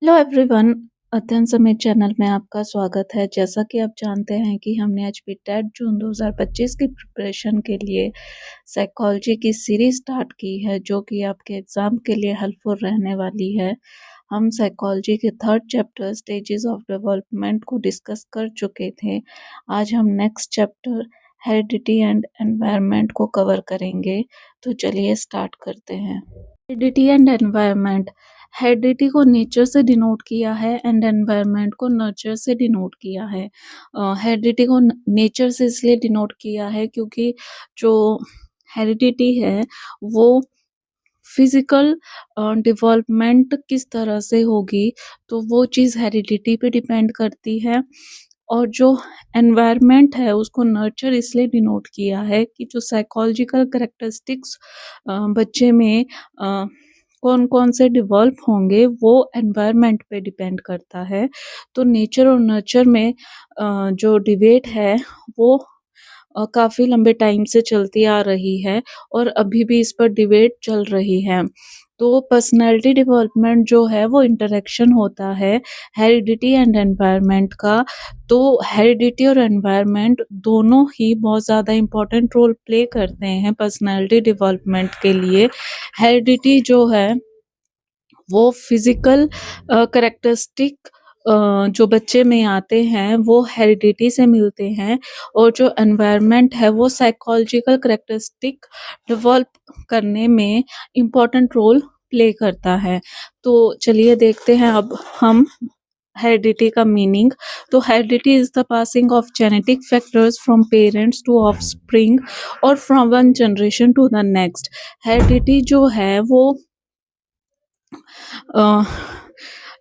Hello everyone. अध्ययन summit channel में आपका स्वागत है। जैसा कि आप जानते हैं कि हमने एचपी टेट जून 2025 की प्रिपरेशन के लिए साइकोलॉजी की सीरीज स्टार्ट की है, जो कि आपके एग्जाम के लिए हेल्पफुल रहने वाली है। हम साइकोलॉजी के third chapter stages of development को डिस्कस कर चुके थे। आज हम next chapter heredity and environment को कवर करेंगे। तो चलिए स्टार्ट करते हैं। Heredity and environment. हेरिडिटी को नेचर से डिनोट किया है एंड एनवायरनमेंट को नर्चर से डिनोट किया है। हेरिडिटी को नेचर से इसलिए डिनोट किया है क्योंकि जो हेरिडिटी है वो फिजिकल डेवलपमेंट किस तरह से होगी, तो वो चीज़ हेरिडिटी पे डिपेंड करती है। और जो एनवायरनमेंट है उसको नर्चर इसलिए डिनोट किया है कि जो साइकोलॉजिकल करेक्टरिस्टिक्स बच्चे में कौन कौन से डिवेल्प होंगे वो एनवायरनमेंट पे डिपेंड करता है। तो नेचर और नर्चर में जो डिबेट है वो काफ़ी लंबे टाइम से चलती आ रही है और अभी भी इस पर डिबेट चल रही है। तो पर्सनैलिटी डेवलपमेंट जो है वो इंटरेक्शन होता है हेरिडिटी एंड एनवायरनमेंट का। तो हेरिडिटी और एनवायरनमेंट दोनों ही बहुत ज़्यादा इम्पोर्टेंट रोल प्ले करते हैं पर्सनैलिटी डेवलपमेंट के लिए। हेरिडिटी जो है वो फिजिकल करेक्टरिस्टिक जो बच्चे में आते हैं वो हेरिडिटी से मिलते हैं, और जो एनवायरनमेंट है वो साइकोलॉजिकल करेक्टरिस्टिक डेवलप करने में इम्पोर्टेंट रोल प्ले करता है। तो चलिए देखते हैं अब हम हेरिडिटी का मीनिंग। तो heredity is the passing of genetic factors from parents to offspring और from one generation to the next. Heredity जो है वो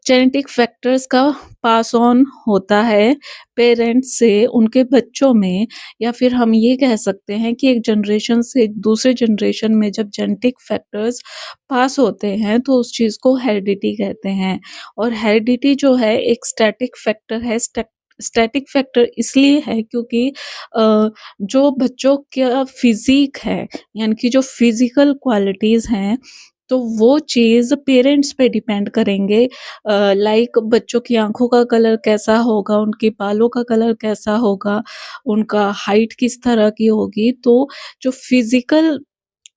जेनेटिक फैक्टर्स का पास ऑन होता है पेरेंट्स से उनके बच्चों में, या फिर हम ये कह सकते हैं कि एक जनरेशन से दूसरे जनरेशन में जब जेनेटिक फैक्टर्स पास होते हैं तो उस चीज़ को हेरिडिटी कहते हैं। और हेरिडिटी जो है एक स्टैटिक फैक्टर है। स्टैटिक फैक्टर इसलिए है क्योंकि जो बच्चों का फिजिक है, यानी कि जो फिजिकल क्वालिटीज़ हैं, तो वो चीज़ पेरेंट्स पे डिपेंड करेंगे। लाइक बच्चों की आँखों का कलर कैसा होगा, उनके बालों का कलर कैसा होगा, उनका हाइट किस तरह की होगी। तो जो फिज़िकल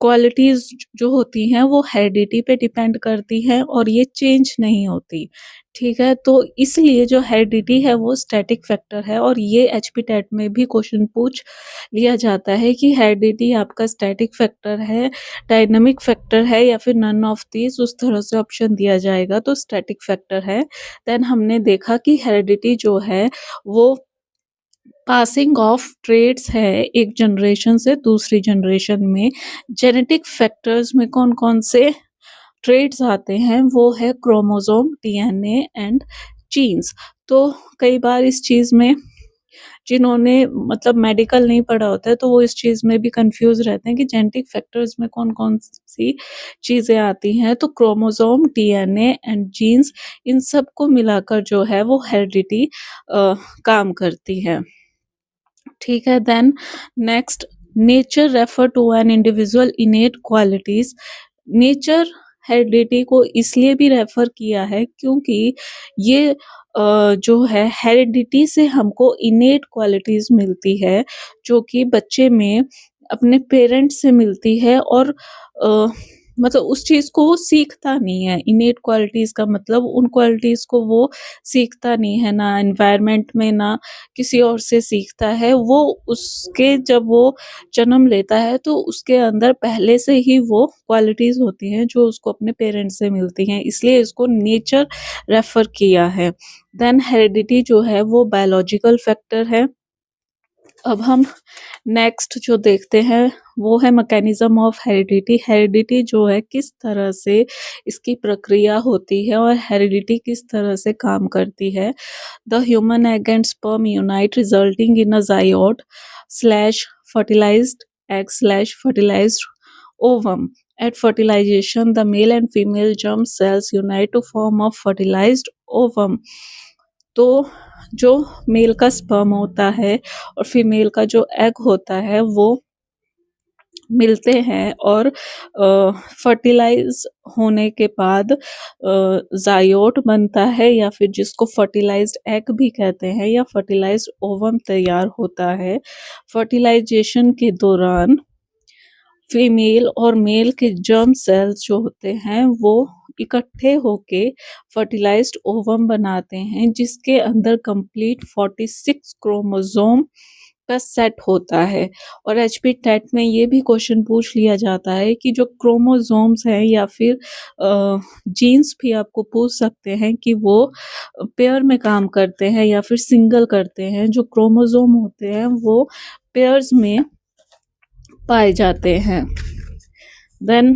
क्वालिटीज़ जो होती हैं वो हेरिडिटी पे डिपेंड करती हैं और ये चेंज नहीं होती। ठीक है? तो इसलिए जो हेरिडिटी है वो स्टैटिक फैक्टर है, और ये एचपी टेट में भी क्वेश्चन पूछ लिया जाता है कि हेरिडिटी आपका स्टैटिक फैक्टर है, डायनामिक फैक्टर है, या फिर नन ऑफ दीज। उस तरह से ऑप्शन दिया जाएगा तो स्टैटिक फैक्टर है। देन हमने देखा कि हेरिडिटी जो है वो पासिंग ऑफ ट्रेड्स है एक जनरेशन से दूसरी जनरेशन में। जेनेटिक फैक्टर्स में कौन कौन से ट्रेड्स आते हैं वो है क्रोमोसोम, डीएनए एंड जीन्स। तो कई बार इस चीज़ में जिन्होंने मतलब मेडिकल नहीं पढ़ा होता है तो वो इस चीज़ में भी कंफ्यूज रहते हैं कि जेनेटिक फैक्टर्स में कौन कौन सी चीज़ें आती हैं। तो क्रोमोसोम, डीएनए एंड जीन्स, इन सब को मिलाकर जो है वो हेरिडिटी काम करती है। ठीक है? Then next, nature refer to an individual innate qualities. Nature heredity को इसलिए भी रेफर किया है क्योंकि ये जो है हेरिडिटी से हमको इनेट क्वालिटीज मिलती है जो कि बच्चे में अपने पेरेंट्स से मिलती है, और मतलब उस चीज़ को वो सीखता नहीं है। इनेट क्वालिटीज़ का मतलब उन क्वालिटीज़ को वो सीखता नहीं है, ना एनवायरनमेंट में ना किसी और से सीखता है। वो उसके जब वो जन्म लेता है तो उसके अंदर पहले से ही वो क्वालिटीज़ होती हैं जो उसको अपने पेरेंट्स से मिलती हैं, इसलिए इसको नेचर रेफ़र किया है। देन हेरिडिटी जो है वो बायोलॉजिकल फैक्टर है। अब हम नेक्स्ट जो देखते हैं वो है मैकेनिज्म ऑफ हेरिडिटी। हेरिडिटी जो है किस तरह से इसकी प्रक्रिया होती है और हेरिडिटी किस तरह से काम करती है। The human egg and sperm unite resulting in a zygote slash fertilized egg slash fertilized ovum. At fertilization, the male and female germ cells unite to form a fertilized ovum. तो जो mail का sperm होता है और female का जो egg होता है वो मिलते हैं और फर्टिलाइज होने के बाद ज़ायोट बनता है या फिर जिसको फर्टिलाइज्ड एग भी कहते हैं या फर्टिलाइज्ड ओवम तैयार होता है। फर्टिलाइजेशन के दौरान फीमेल और मेल के जर्म सेल्स जो होते हैं वो इकट्ठे होके फर्टिलाइज्ड ओवम बनाते हैं जिसके अंदर कंप्लीट 46 क्रोमोसोम का सेट होता है। और एचपी टेट में ये भी क्वेश्चन पूछ लिया जाता है कि जो क्रोमोसोम्स हैं या फिर जीन्स भी आपको पूछ सकते हैं कि वो पेयर में काम करते हैं या फिर सिंगल करते हैं। जो क्रोमोसोम होते हैं वो पेयर्स में पाए जाते हैं। देन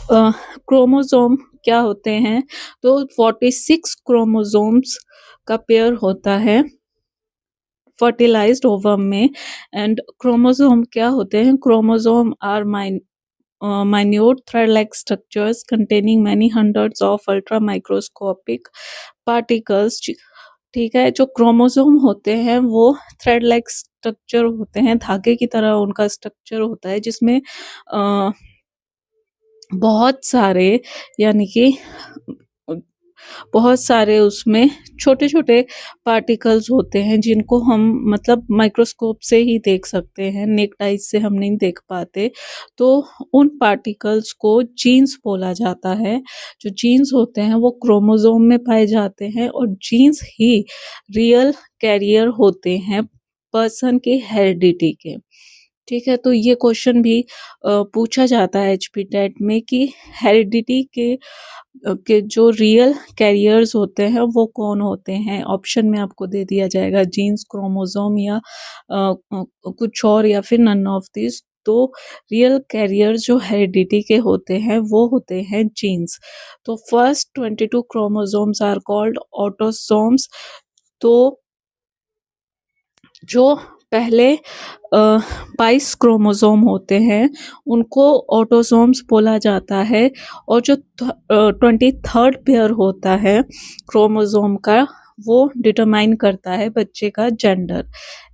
क्रोमोसोम क्या होते हैं, तो 46 क्रोमोसोम्स का पेयर होता है फर्टिलाइज्ड ओवम में। एंड क्रोमोसोम क्या होते हैं, chromosome are minute thread-like structures containing many hundreds of ultra microscopic particles। ठीक है, जो क्रोमोसोम होते हैं वो थ्रेड लाइक स्ट्रक्चर होते हैं, धागे की तरह उनका स्ट्रक्चर होता है जिसमें बहुत सारे यानी कि बहुत सारे उसमें छोटे-छोटे पार्टिकल्स होते हैं जिनको हम मतलब माइक्रोस्कोप से ही देख सकते हैं, नेक्ड आइज से हम नहीं देख पाते। तो उन पार्टिकल्स को जीन्स बोला जाता है। जो जीन्स होते हैं वो क्रोमोसोम में पाए जाते हैं और जीन्स ही रियल कैरियर होते हैं पर्सन के हेरिडिटी के। ठीक है, तो ये क्वेश्चन भी पूछा जाता है एचपी टेट में कि हेरिडिटी के जो रियल कैरियर्स होते हैं वो कौन होते हैं। ऑप्शन में आपको दे दिया जाएगा जीन्स, क्रोमोसोम या कुछ और या फिर नन ऑफ दिस। तो रियल कैरियर जो हेरिडिटी के होते हैं वो होते हैं जीन्स। तो first 22 chromosomes are called autosomes. तो जो पहले 22 क्रोमोसोम होते हैं उनको ऑटोसोम्स बोला जाता है और जो 23rd पेयर होता है क्रोमोसोम का वो डिटरमाइन करता है बच्चे का gender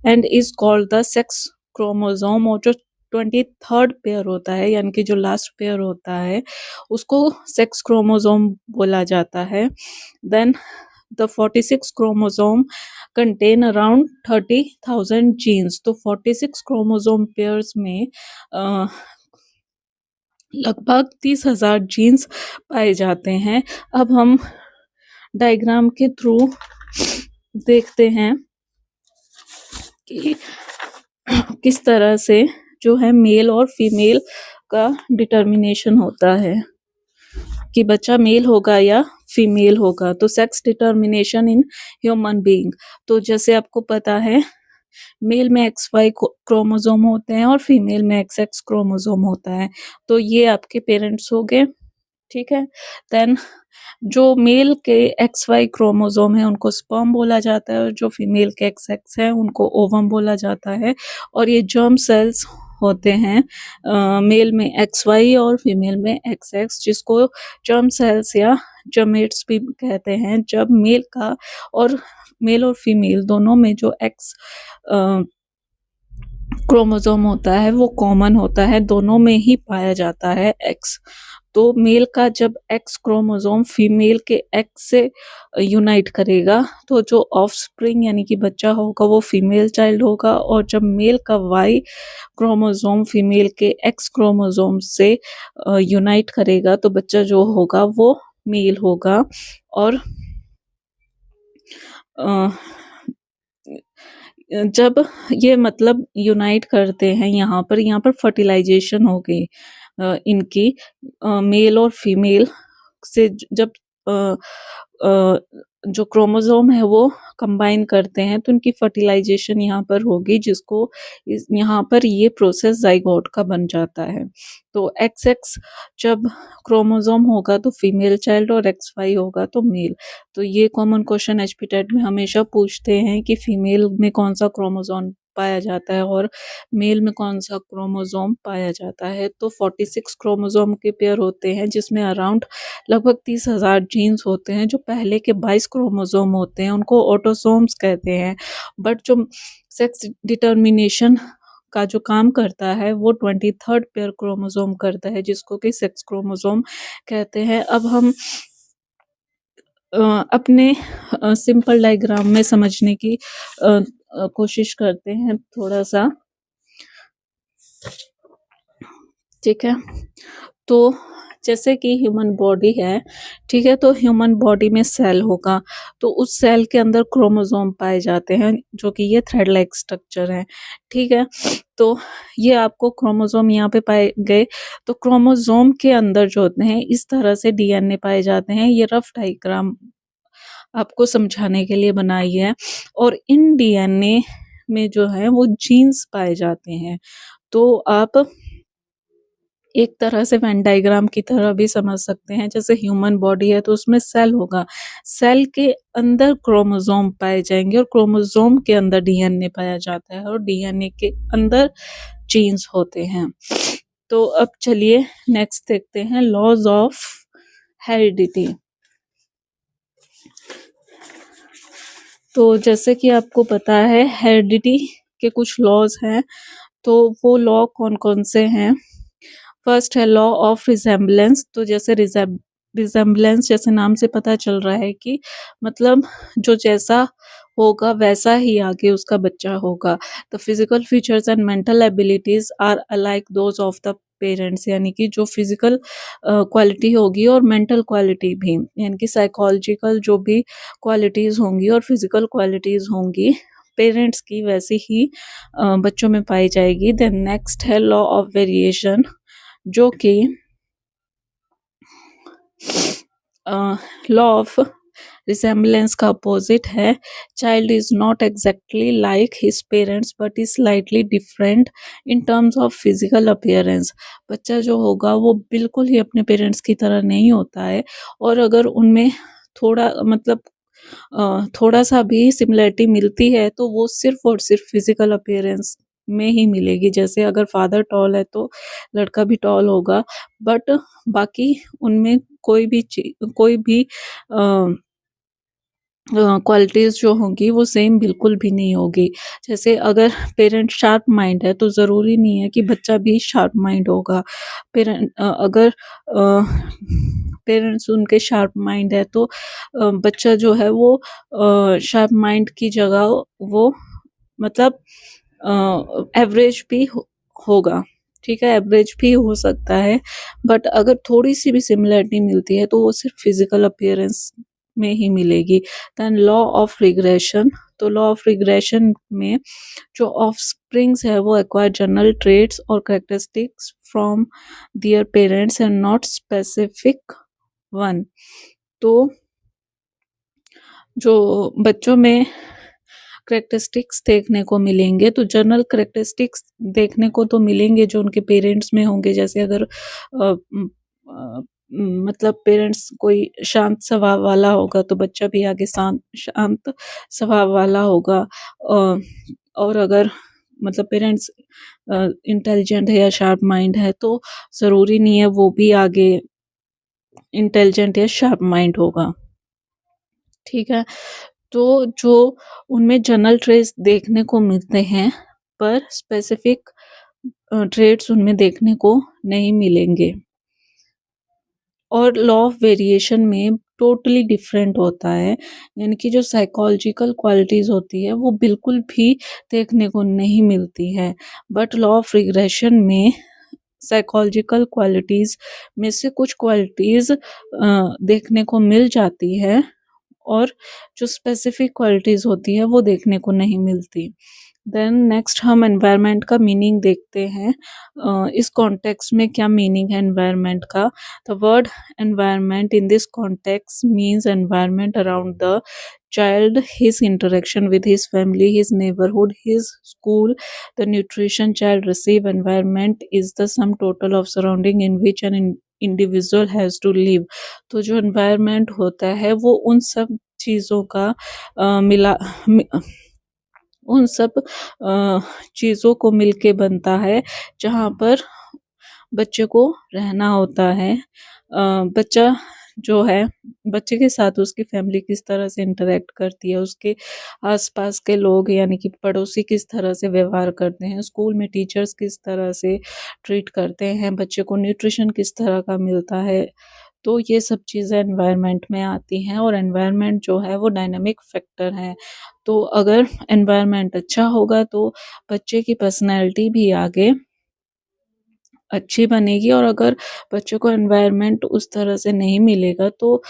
and is called the sex chromosome. और जो 23rd पेयर होता है यानी कि जो लास्ट पेयर होता है उसको सेक्स क्रोमोसोम बोला जाता है। Then the 46 chromosome contain around 30,000 genes. तो 46 क्रोमोसोम पेयर्स में लगभग 30,000 जीन्स पाए जाते हैं। अब हम डायग्राम के थ्रू देखते हैं कि किस तरह से जो है मेल और फीमेल का डिटर्मिनेशन होता है कि बच्चा मेल होगा या फीमेल होगा। तो sex determination in human being, तो जैसे आपको पता है मेल में XY क्रोमोसोम होते हैं और फीमेल में XX क्रोमोसोम होता है। तो ये आपके पेरेंट्स हो गए, ठीक है। देन जो मेल के XY क्रोमोसोम है उनको स्पर्म बोला जाता है और जो फीमेल के XX है उनको ओवम बोला जाता है। और ये जर्म सेल्स होते हैं मेल में XY और फीमेल में XX, जिसको जर्म सेल्स या जर्मेट्स भी कहते हैं। जब मेल और फीमेल दोनों में जो X क्रोमोसोम होता है वो कॉमन होता है, दोनों में ही पाया जाता है X। तो मेल का जब X क्रोमोसोम फीमेल के X से यूनाइट करेगा तो जो ऑफस्प्रिंग यानी कि बच्चा होगा वो फीमेल चाइल्ड होगा। और जब मेल का Y क्रोमोसोम फीमेल के X क्रोमोसोम से यूनाइट करेगा तो बच्चा जो होगा वो मेल होगा। और जब ये मतलब यूनाइट करते हैं यहाँ पर फर्टिलाइजेशन हो गई इनकी मेल और फीमेल से जब जो क्रोमोसोम है वो कंबाइन करते हैं तो उनकी फर्टिलाइजेशन यहाँ पर होगी, जिसको यहाँ पर ये प्रोसेस जाइगोट का बन जाता है। तो XX जब क्रोमोसोम होगा तो फीमेल चाइल्ड और XY होगा तो मेल। तो ये कॉमन क्वेश्चन एचपी टेट में हमेशा पूछते हैं कि फीमेल में कौन सा क्रोमोसोम पाया जाता है और मेल में कौन सा क्रोमोसोम पाया जाता है। तो 46 क्रोमोसोम के पेयर होते हैं जिसमें अराउंड लगभग 30,000 जीन्स होते हैं। जो पहले के 22 क्रोमोसोम होते हैं उनको ऑटोसोम्स कहते हैं। बट जो सेक्स डिटर्मिनेशन का जो काम करता है वो 23rd पेयर क्रोमोसोम करता है, जिसको कि सेक्स क्रोमोसोम कहते हैं। अब हम अपने सिंपल डायग्राम में समझने की कोशिश करते हैं थोड़ा-सा, ठीक है? तो जैसे कि ह्यूमन बॉडी है, ठीक है? तो ह्यूमन बॉडी में सेल होगा, तो उस सेल के अंदर क्रोमोसोम पाए जाते हैं, जो कि ये थ्रेड लाइक स्ट्रक्चर है, ठीक है? तो ये आपको क्रोमोसोम यहाँ पे पाए गए, तो क्रोमोसोम के अंदर जो होते हैं, इस तरह से डीएनए पाए जाते हैं। ये रफ डायग्राम आपको समझाने के लिए बनाई है, और इन डीएनए में जो है वो जीन्स पाए जाते हैं। तो आप एक तरह से वेन डायग्राम की तरह भी समझ सकते हैं। जैसे ह्यूमन बॉडी है तो उसमें सेल होगा, सेल के अंदर क्रोमोसोम पाए जाएंगे, और क्रोमोसोम के अंदर डीएनए पाया जाता है, और डीएनए के अंदर जीन्स होते हैं। तो अब चलिए नेक्स्ट देखते हैं लॉज ऑफ हेरिडिटी। तो जैसे कि आपको पता है हेरिडिटी के कुछ लॉज हैं, तो वो लॉ कौन कौन से हैं? फर्स्ट है लॉ ऑफ रिजेम्बलेंस। तो जैसे रिजेम्बलेंस जैसे नाम से पता चल रहा है कि मतलब जो जैसा होगा वैसा ही आगे उसका बच्चा होगा। The physical features and mental abilities are alike those of the parents, यानी कि जो फिजिकल क्वालिटी होगी और मेंटल क्वालिटी भी, यानी कि साइकोलॉजिकल जो भी क्वालिटीज होंगी और फिजिकल क्वालिटीज होंगी पेरेंट्स की, वैसी ही बच्चों में पाई जाएगी। देन नेक्स्ट है लॉ ऑफ वेरिएशन, जो कि लॉ ऑफ रिसेम्बलेंस का अपोजिट है। Child is not exactly like his parents but is slightly different in terms of physical appearance. बच्चा जो होगा वो बिल्कुल ही अपने पेरेंट्स की तरह नहीं होता है, और अगर उनमें थोड़ा मतलब थोड़ा सा भी सिमिलरिटी मिलती है तो वो सिर्फ और सिर्फ फिजिकल अपीयरेंस में ही मिलेगी। जैसे अगर फादर टॉल है तो लड़का भी टॉल होगा, बट बाकी उनमें कोई भी क्वालिटीज़ जो होंगी वो सेम बिल्कुल भी नहीं होगी। जैसे अगर पेरेंट शार्प माइंड है तो ज़रूरी नहीं है कि बच्चा भी शार्प माइंड होगा। अगर पेरेंट्स उनके शार्प माइंड है तो बच्चा जो है वो शार्प माइंड की जगह वो मतलब एवरेज भी होगा, ठीक है? एवरेज भी हो सकता है, बट अगर थोड़ी सी भी सिमिलरिटी मिलती है तो वो सिर्फ फिजिकल अपीयरेंस में ही मिलेगी। Then law of regression. तो लॉ ऑफ रिग्रेशन में जो ऑफस्प्रिंग्स है वो एक्वायर जनरल ट्रेट्स और characteristics from their parents and not specific one. तो जो बच्चों में करेक्टरिस्टिक्स देखने को मिलेंगे, तो जनरल करेक्टरिस्टिक्स देखने को तो मिलेंगे जो उनके पेरेंट्स में होंगे। जैसे अगर मतलब पेरेंट्स कोई शांत स्वभाव वाला होगा तो बच्चा भी आगे शांत स्वभाव वाला होगा। और अगर मतलब पेरेंट्स इंटेलिजेंट है या शार्प माइंड है तो ज़रूरी नहीं है वो भी आगे इंटेलिजेंट या शार्प माइंड होगा, ठीक है? तो जो उनमें जनरल ट्रेट्स देखने को मिलते हैं, पर स्पेसिफिक ट्रेट्स उनमें देखने को नहीं मिलेंगे। और लॉ ऑफ वेरिएशन में टोटली डिफरेंट होता है, यानी कि जो साइकोलॉजिकल क्वालिटीज़ होती है वो बिल्कुल भी देखने को नहीं मिलती है। बट लॉ ऑफ रिग्रेशन में साइकोलॉजिकल क्वालिटीज़ में से कुछ क्वालिटीज़ देखने को मिल जाती है, और जो स्पेसिफिक क्वालिटीज़ होती है वो देखने को नहीं मिलती। देन नेक्स्ट हम एनवायरनमेंट का मीनिंग देखते हैं। इस कॉन्टेक्स्ट में क्या मीनिंग है एनवायरनमेंट का? The word environment in this context means environment around the child, his interaction with his family, his neighborhood, his school, the nutrition child receive. Environment is the sum total of surrounding in which an individual has to live. तो जो environment होता है वो उन सब चीज़ों का मिला उन सब चीज़ों को मिलके बनता है जहाँ पर बच्चे को रहना होता है। बच्चा जो है बच्चे के साथ उसकी फैमिली किस तरह से इंटरेक्ट करती है, उसके आसपास के लोग यानी कि पड़ोसी किस तरह से व्यवहार करते हैं, स्कूल में टीचर्स किस तरह से ट्रीट करते हैं, बच्चे को न्यूट्रिशन किस तरह का मिलता है। तो ये सब चीज़ें एनवायरनमेंट में आती हैं और एनवायरनमेंट जो है वो डायनामिक फैक्टर है। तो अगर एनवायरनमेंट अच्छा होगा तो बच्चे की पर्सनैलिटी भी आगे अच्छी बनेगी, और अगर बच्चों को एनवायरनमेंट उस तरह से नहीं मिलेगा तो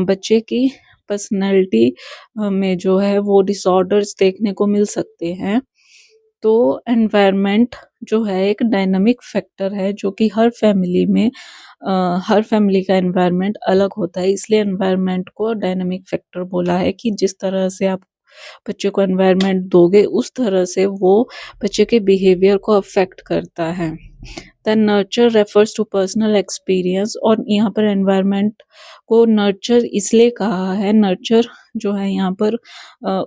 बच्चे की पर्सनैलिटी में जो है वो डिसऑर्डर्स देखने को मिल सकते हैं। तो एनवायरनमेंट जो है एक डायनामिक फैक्टर है जो कि हर फैमिली का एनवायरनमेंट अलग होता है, इसलिए एनवायरनमेंट को डायनामिक फैक्टर बोला है कि जिस तरह से आप बच्चे को एनवायरनमेंट दोगे उस तरह से वो बच्चे के बिहेवियर को अफेक्ट करता है। Then nurture refers to personal experience, और यहाँ पर एनवायरनमेंट को नर्चर इसलिए कहा है, नर्चर जो है यहाँ पर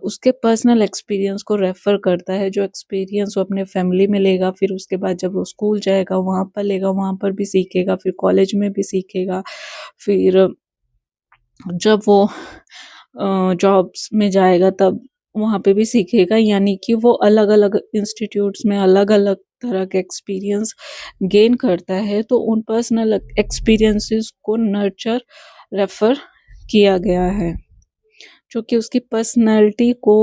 उसके पर्सनल एक्सपीरियंस को रेफर करता है, जो एक्सपीरियंस वो अपने फैमिली में लेगा, फिर उसके बाद जब वो स्कूल जाएगा वहाँ पर लेगा, वहाँ पर भी सीखेगा, फिर कॉलेज में भी सीखेगा, फिर जब वो जॉब्स में जाएगा तब वहाँ पे भी सीखेगा, यानी कि वो अलग-अलग इंस्टीट्यूट्स में अलग-अलग तरह के एक्सपीरियंस गेन करता है। तो उन पर्सनल एक्सपीरियंसेस को नर्चर रेफर किया गया है, जो कि उसकी पर्सनैलिटी को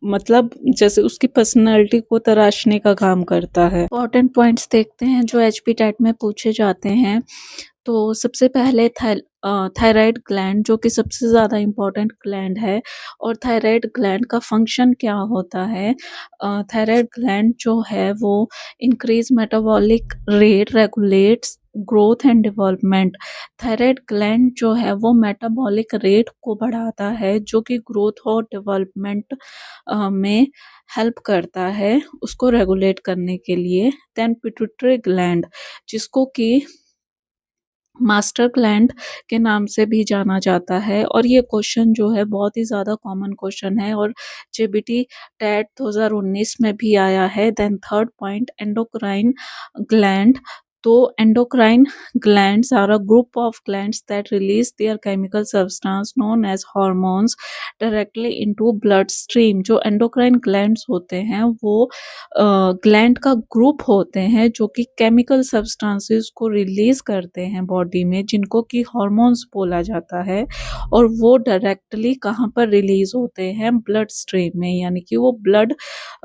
मतलब जैसे उसकी पर्सनैलिटी को तराशने का काम करता है। इम्पोर्टेंट पॉइंट्स देखते हैं जो एचपी टेट में पूछे जाते हैं। तो सबसे पहले थायराइड ग्लैंड, जो कि सबसे ज़्यादा इम्पॉर्टेंट ग्लैंड है, और थायराइड ग्लैंड का फंक्शन क्या होता है। थायराइड ग्लैंड जो है वो increase metabolic rate, regulates growth and development. Thyroid gland जो है वो मेटाबॉलिक रेट को बढ़ाता है, जो कि ग्रोथ और डेवलपमेंट में हेल्प करता है उसको रेगुलेट करने के लिए। देन पिट्यूटरी ग्लैंड, जिसको कि मास्टर ग्लैंड के नाम से भी जाना जाता है, और ये क्वेश्चन जो है बहुत ही ज़्यादा कॉमन क्वेश्चन है और जेबीटी टेट 2019 में भी आया है। Then third point, endocrine gland. तो endocrine glands are a group of glands that release their chemical substance known as hormones directly into blood stream. जो एंडोक्राइन ग्लैंड्स होते हैं वो ग्लैंड का ग्रुप होते हैं जो कि केमिकल सब्सटेंसेस को रिलीज करते हैं बॉडी में, जिनको कि हार्मोन्स बोला जाता है, और वो डायरेक्टली कहाँ पर रिलीज होते हैं, ब्लड स्ट्रीम में, यानी कि वो ब्लड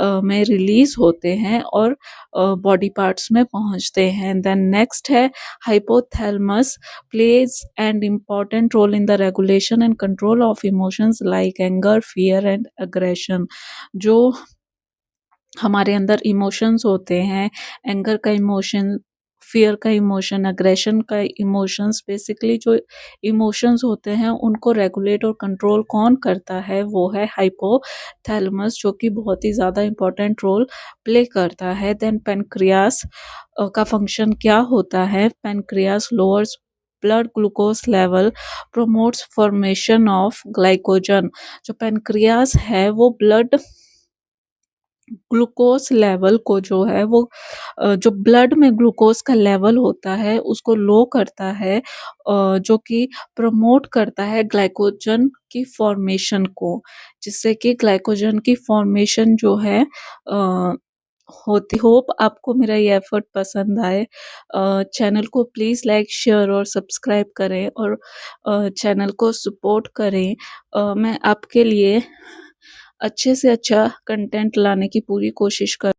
में रिलीज होते हैं और बॉडी पार्ट्स में पहुंचते हैं। देन नेक्स्ट है hypothalamus plays an important role in the regulation and control of emotions like anger, fear and aggression. जो हमारे अंदर इमोशंस होते हैं, एंगर का इमोशन, फियर का इमोशन, अग्रेशन का इमोशंस, बेसिकली जो इमोशंस होते हैं उनको रेगुलेट और कंट्रोल कौन करता है, वो है हाइपोथैलेमस, जो कि बहुत ही ज़्यादा इम्पोर्टेंट रोल प्ले करता है। देन पेनक्रियास का फंक्शन क्या होता है। Pancreas lowers blood glucose level, promotes formation of glycogen. जो पेनक्रियास है वो ब्लड ग्लूकोज लेवल को जो है वो जो ब्लड में ग्लूकोज का लेवल होता है उसको लो करता है, जो कि प्रमोट करता है ग्लाइकोजन की फॉर्मेशन को, जिससे कि ग्लाइकोजन की फॉर्मेशन जो है होती। होप आपको मेरा ये एफर्ट पसंद आए। चैनल को प्लीज़ लाइक, शेयर और सब्सक्राइब करें, और चैनल को सपोर्ट करें। मैं आपके लिए अच्छे से अच्छा कंटेंट लाने की पूरी कोशिश कर